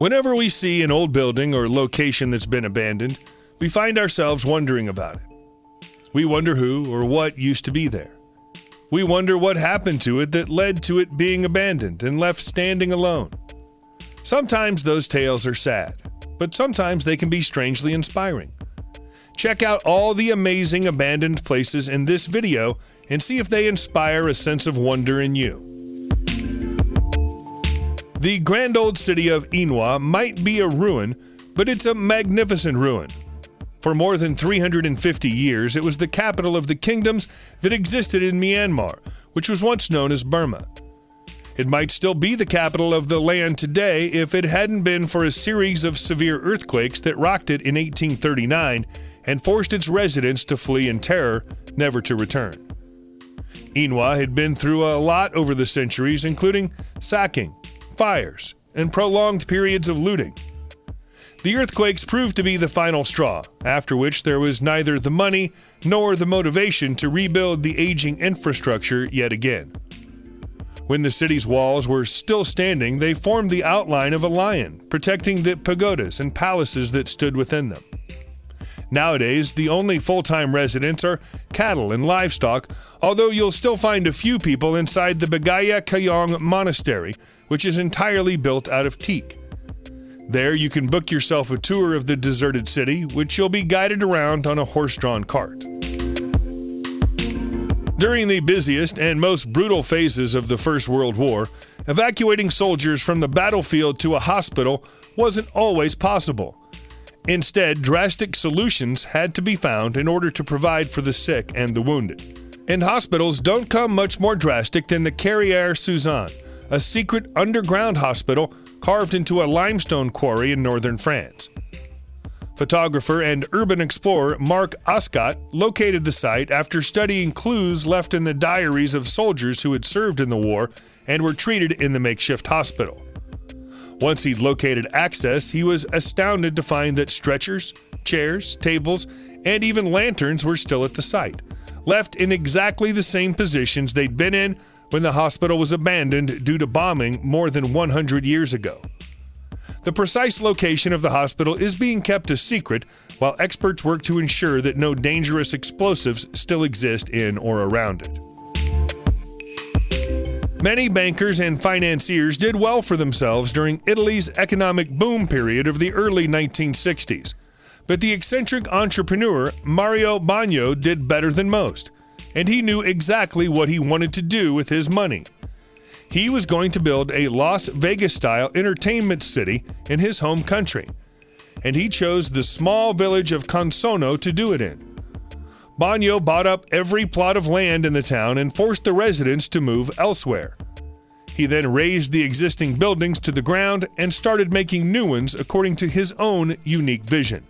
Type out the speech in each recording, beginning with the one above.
Whenever we see an old building or location that's been abandoned, we find ourselves wondering about it. We wonder who or what used to be there. We wonder what happened to it that led to it being abandoned and left standing alone. Sometimes those tales are sad, but sometimes they can be strangely inspiring. Check out all the amazing abandoned places in this video and see if they inspire a sense of wonder in you. The grand old city of Inwa might be a ruin, but it's a magnificent ruin. For more than 350 years, it was the capital of the kingdoms that existed in Myanmar, which was once known as Burma. It might still be the capital of the land today if it hadn't been for a series of severe earthquakes that rocked it in 1839 and forced its residents to flee in terror, never to return. Inwa had been through a lot over the centuries, including sacking, fires, and prolonged periods of looting. The earthquakes proved to be the final straw, after which there was neither the money nor the motivation to rebuild the aging infrastructure yet again. When the city's walls were still standing, they formed the outline of a lion, protecting the pagodas and palaces that stood within them. Nowadays, the only full-time residents are cattle and livestock, although you'll still find a few people inside the Bagaya Kayong Monastery, which is entirely built out of teak. There you can book yourself a tour of the deserted city, which you'll be guided around on a horse-drawn cart. During the busiest and most brutal phases of the First World War, evacuating soldiers from the battlefield to a hospital wasn't always possible. Instead, drastic solutions had to be found in order to provide for the sick and the wounded. And hospitals don't come much more drastic than the Carrière-Suzanne, a secret underground hospital carved into a limestone quarry in northern France. Photographer and urban explorer Marc Oscott located the site after studying clues left in the diaries of soldiers who had served in the war and were treated in the makeshift hospital. Once he'd located access, he was astounded to find that stretchers, chairs, tables, and even lanterns were still at the site, left in exactly the same positions they'd been in when the hospital was abandoned due to bombing more than 100 years ago. The precise location of the hospital is being kept a secret while experts work to ensure that no dangerous explosives still exist in or around it. Many bankers and financiers did well for themselves during Italy's economic boom period of the early 1960s, but the eccentric entrepreneur Mario Bagno did better than most, and he knew exactly what he wanted to do with his money. He was going to build a Las Vegas-style entertainment city in his home country, and he chose the small village of Consono to do it in. Bagno bought up every plot of land in the town and forced the residents to move elsewhere. He then razed the existing buildings to the ground and started making new ones according to his own unique vision.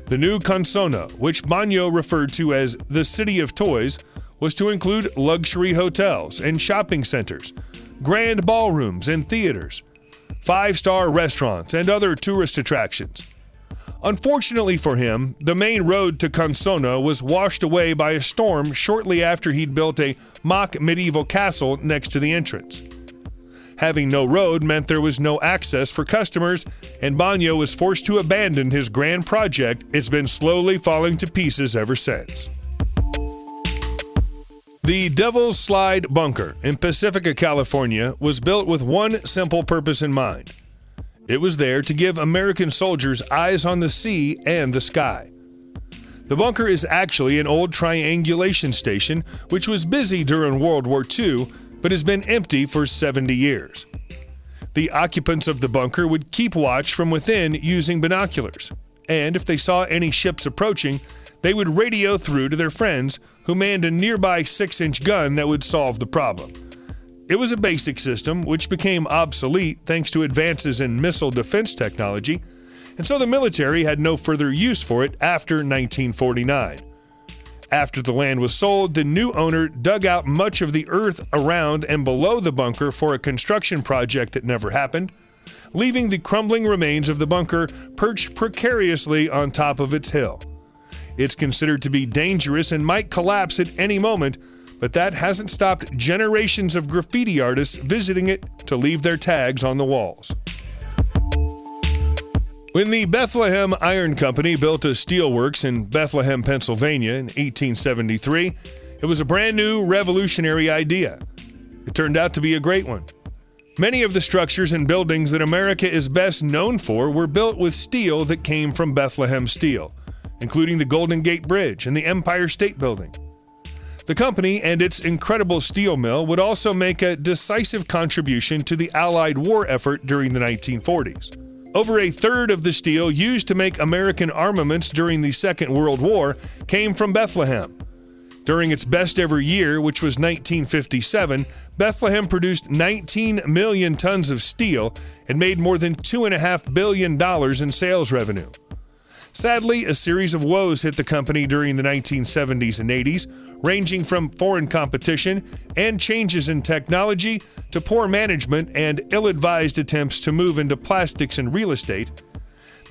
The new Consono, which Bagno referred to as the City of Toys, was to include luxury hotels and shopping centers, grand ballrooms and theaters, 5-star restaurants, and other tourist attractions. Unfortunately for him, the main road to Consono was washed away by a storm shortly after he'd built a mock medieval castle next to the entrance. Having no road meant there was no access for customers, and Bagno was forced to abandon his grand project. It's been slowly falling to pieces ever since. The Devil's Slide Bunker in Pacifica, California, was built with one simple purpose in mind. It was there to give American soldiers eyes on the sea and the sky. The bunker is actually an old triangulation station which was busy during World War II, but has been empty for 70 years. The occupants of the bunker would keep watch from within using binoculars, and if they saw any ships approaching, they would radio through to their friends who manned a nearby 6-inch gun that would solve the problem. It was a basic system which became obsolete thanks to advances in missile defense technology, and so the military had no further use for it after 1949. After the land was sold, the new owner dug out much of the earth around and below the bunker for a construction project that never happened, leaving the crumbling remains of the bunker perched precariously on top of its hill. It's considered to be dangerous and might collapse at any moment, but that hasn't stopped generations of graffiti artists visiting it to leave their tags on the walls. When the Bethlehem Iron Company built a steelworks in Bethlehem, Pennsylvania in 1873, it was a brand new revolutionary idea. It turned out to be a great one. Many of the structures and buildings that America is best known for were built with steel that came from Bethlehem Steel, including the Golden Gate Bridge and the Empire State Building. The company and its incredible steel mill would also make a decisive contribution to the Allied war effort during the 1940s. Over a third of the steel used to make American armaments during the Second World War came from Bethlehem. During its best ever year, which was 1957, Bethlehem produced 19 million tons of steel and made more than $2.5 billion in sales revenue. Sadly, a series of woes hit the company during the 1970s and 80s, ranging from foreign competition and changes in technology to poor management and ill-advised attempts to move into plastics and real estate.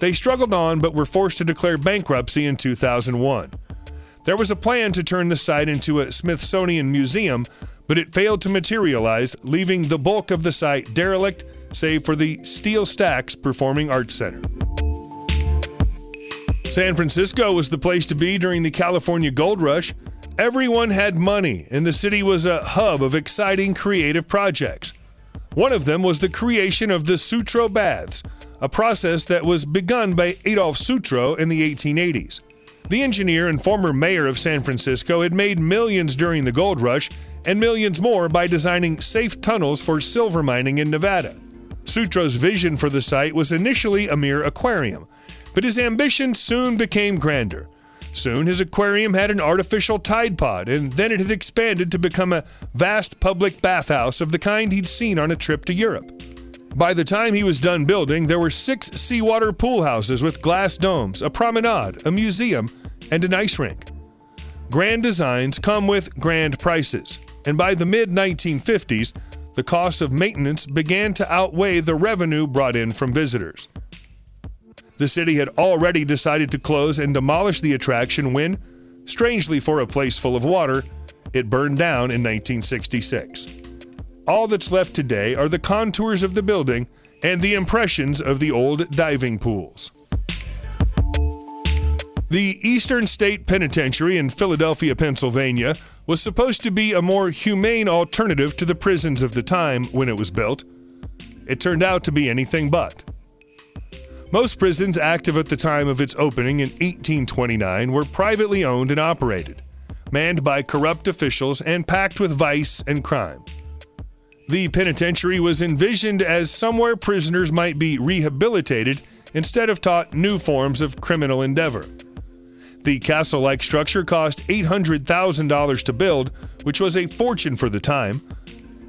They struggled on but were forced to declare bankruptcy in 2001. There was a plan to turn the site into a Smithsonian museum, but it failed to materialize, leaving the bulk of the site derelict, save for the Steel Stacks Performing Arts Center. San Francisco was the place to be during the California Gold Rush. Everyone had money, and the city was a hub of exciting creative projects. One of them was the creation of the Sutro Baths, a process that was begun by Adolf Sutro in the 1880s. The engineer and former mayor of San Francisco had made millions during the gold rush and millions more by designing safe tunnels for silver mining in Nevada. Sutro's vision for the site was initially a mere aquarium, but his ambition soon became grander. Soon his aquarium had an artificial tide pod, and then it had expanded to become a vast public bathhouse of the kind he'd seen on a trip to Europe. By the time he was done building, there were 6 seawater pool houses with glass domes, a promenade, a museum, and an ice rink. Grand designs come with grand prices, and by the mid-1950s, the cost of maintenance began to outweigh the revenue brought in from visitors. The city had already decided to close and demolish the attraction when, strangely for a place full of water, it burned down in 1966. All that's left today are the contours of the building and the impressions of the old diving pools. The Eastern State Penitentiary in Philadelphia, Pennsylvania, was supposed to be a more humane alternative to the prisons of the time when it was built. It turned out to be anything but. Most prisons active at the time of its opening in 1829 were privately owned and operated, manned by corrupt officials and packed with vice and crime. The penitentiary was envisioned as somewhere prisoners might be rehabilitated instead of taught new forms of criminal endeavor. The castle-like structure cost $800,000 to build, which was a fortune for the time.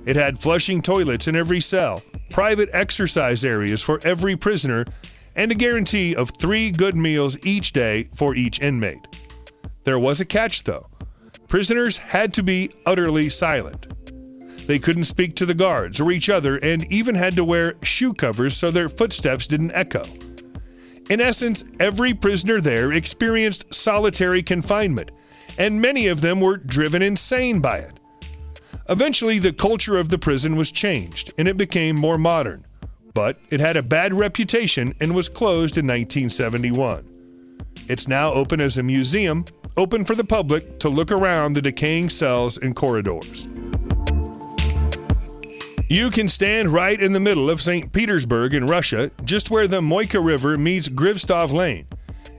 It had flushing toilets in every cell, private exercise areas for every prisoner, and a guarantee of 3 good meals each day for each inmate. There was a catch, though. Prisoners had to be utterly silent. They couldn't speak to the guards or each other and even had to wear shoe covers so their footsteps didn't echo. In essence, every prisoner there experienced solitary confinement, and many of them were driven insane by it. Eventually, the culture of the prison was changed, and it became more modern, but it had a bad reputation and was closed in 1971. It's now open as a museum, open for the public to look around the decaying cells and corridors. You can stand right in the middle of St. Petersburg in Russia, just where the Moika River meets Grivstov Lane,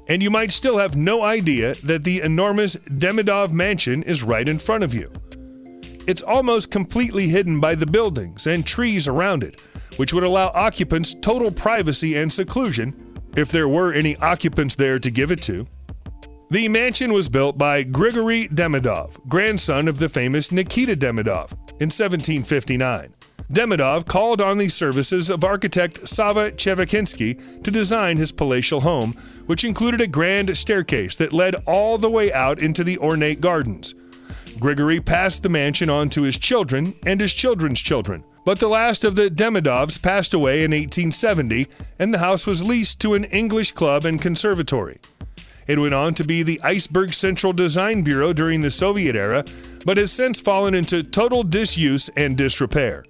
and you might still have no idea that the enormous Demidov Mansion is right in front of you. It's almost completely hidden by the buildings and trees around it, which would allow occupants total privacy and seclusion, if there were any occupants there to give it to. The mansion was built by Grigory Demidov, grandson of the famous Nikita Demidov, in 1759. Demidov called on the services of architect Sava Chevakinsky to design his palatial home, which included a grand staircase that led all the way out into the ornate gardens. Grigory passed the mansion on to his children and his children's children, but the last of the Demidovs passed away in 1870, and the house was leased to an English club and conservatory. It went on to be the Iceberg Central Design Bureau during the Soviet era, but has since fallen into total disuse and disrepair.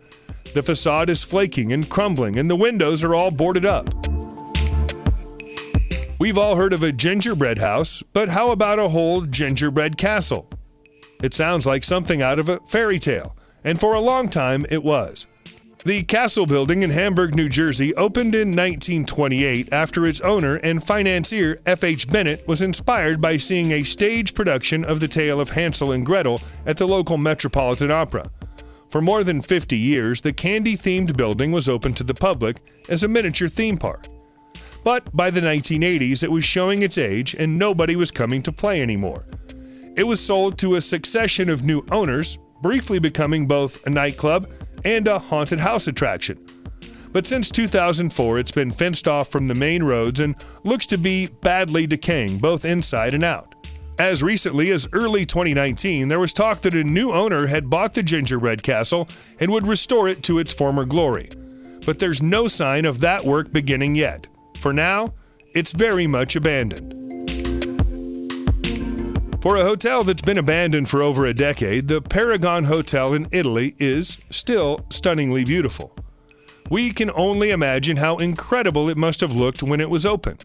The facade is flaking and crumbling, and the windows are all boarded up. We've all heard of a gingerbread house, but how about a whole gingerbread castle? It sounds like something out of a fairy tale, and for a long time it was. The castle building in Hamburg, New Jersey opened in 1928 after its owner and financier F.H. Bennett was inspired by seeing a stage production of the tale of Hansel and Gretel at the local Metropolitan Opera. For more than 50 years, the candy-themed building was open to the public as a miniature theme park. But by the 1980s, it was showing its age and nobody was coming to play anymore. It was sold to a succession of new owners, briefly becoming both a nightclub and a haunted house attraction. But since 2004, it's been fenced off from the main roads and looks to be badly decaying, both inside and out. As recently as early 2019, there was talk that a new owner had bought the Gingerbread Castle and would restore it to its former glory. But there's no sign of that work beginning yet. For now, it's very much abandoned. For a hotel that's been abandoned for over a decade, the Paragon Hotel in Italy is still stunningly beautiful. We can only imagine how incredible it must have looked when it was opened.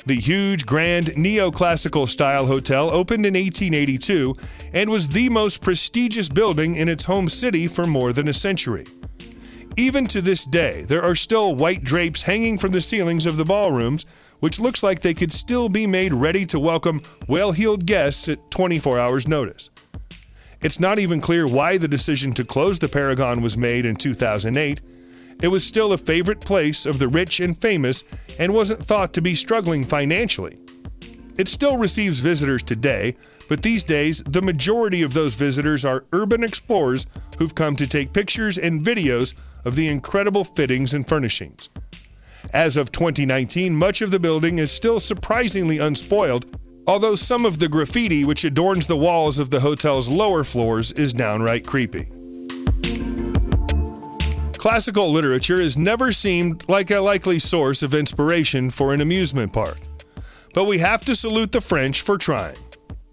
The huge, grand, neoclassical style hotel opened in 1882 and was the most prestigious building in its home city for more than a century. Even to this day, there are still white drapes hanging from the ceilings of the ballrooms, which looks like they could still be made ready to welcome well-heeled guests at 24 hours' notice. It's not even clear why the decision to close the Paragon was made in 2008. It was still a favorite place of the rich and famous and wasn't thought to be struggling financially. It still receives visitors today, but these days the majority of those visitors are urban explorers who've come to take pictures and videos of the incredible fittings and furnishings. As of 2019, much of the building is still surprisingly unspoiled, although some of the graffiti which adorns the walls of the hotel's lower floors is downright creepy. Classical literature has never seemed like a likely source of inspiration for an amusement park. But we have to salute the French for trying.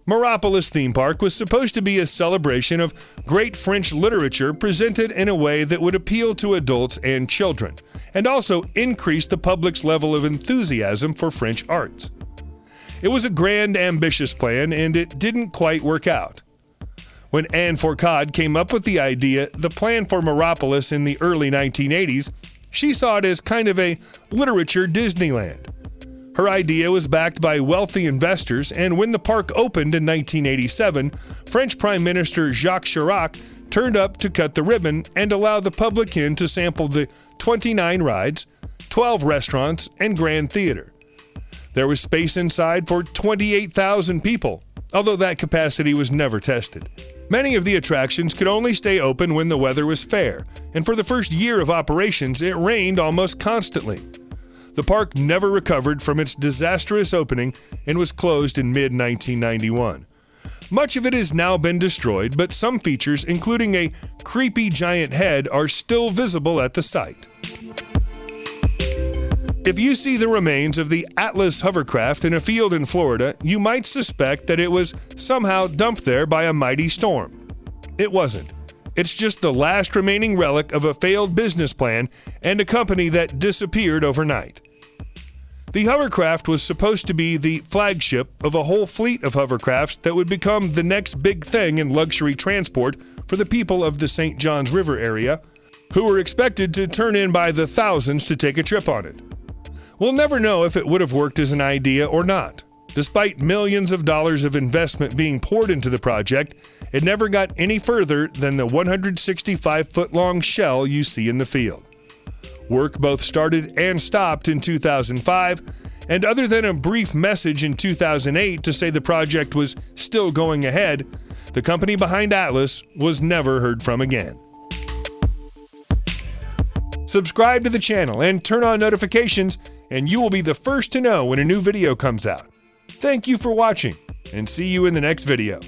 Marat Palace theme park was supposed to be a celebration of great French literature presented in a way that would appeal to adults and children, and also increase the public's level of enthusiasm for French arts. It was a grand, ambitious plan, and it didn't quite work out. When Anne Fourcade came up with the idea, the plan for Marat Palace in the early 1980s, she saw it as kind of a literature Disneyland. Her idea was backed by wealthy investors, and when the park opened in 1987, French Prime Minister Jacques Chirac turned up to cut the ribbon and allow the public in to sample the 29 rides, 12 restaurants, and grand theater. There was space inside for 28,000 people, although that capacity was never tested. Many of the attractions could only stay open when the weather was fair, and for the first year of operations, it rained almost constantly. The park never recovered from its disastrous opening and was closed in mid-1991. Much of it has now been destroyed, but some features, including a creepy giant head, are still visible at the site. If you see the remains of the Atlas hovercraft in a field in Florida, you might suspect that it was somehow dumped there by a mighty storm. It wasn't. It's just the last remaining relic of a failed business plan and a company that disappeared overnight. The hovercraft was supposed to be the flagship of a whole fleet of hovercrafts that would become the next big thing in luxury transport for the people of the St. Johns River area, who were expected to turn in by the thousands to take a trip on it. We'll never know if it would have worked as an idea or not. Despite millions of dollars of investment being poured into the project, it never got any further than the 165-foot-long shell you see in the field. Work both started and stopped in 2005, and other than a brief message in 2008 to say the project was still going ahead, the company behind Atlas was never heard from again. Subscribe to the channel and turn on notifications, and you will be the first to know when a new video comes out. Thank you for watching, and see you in the next video.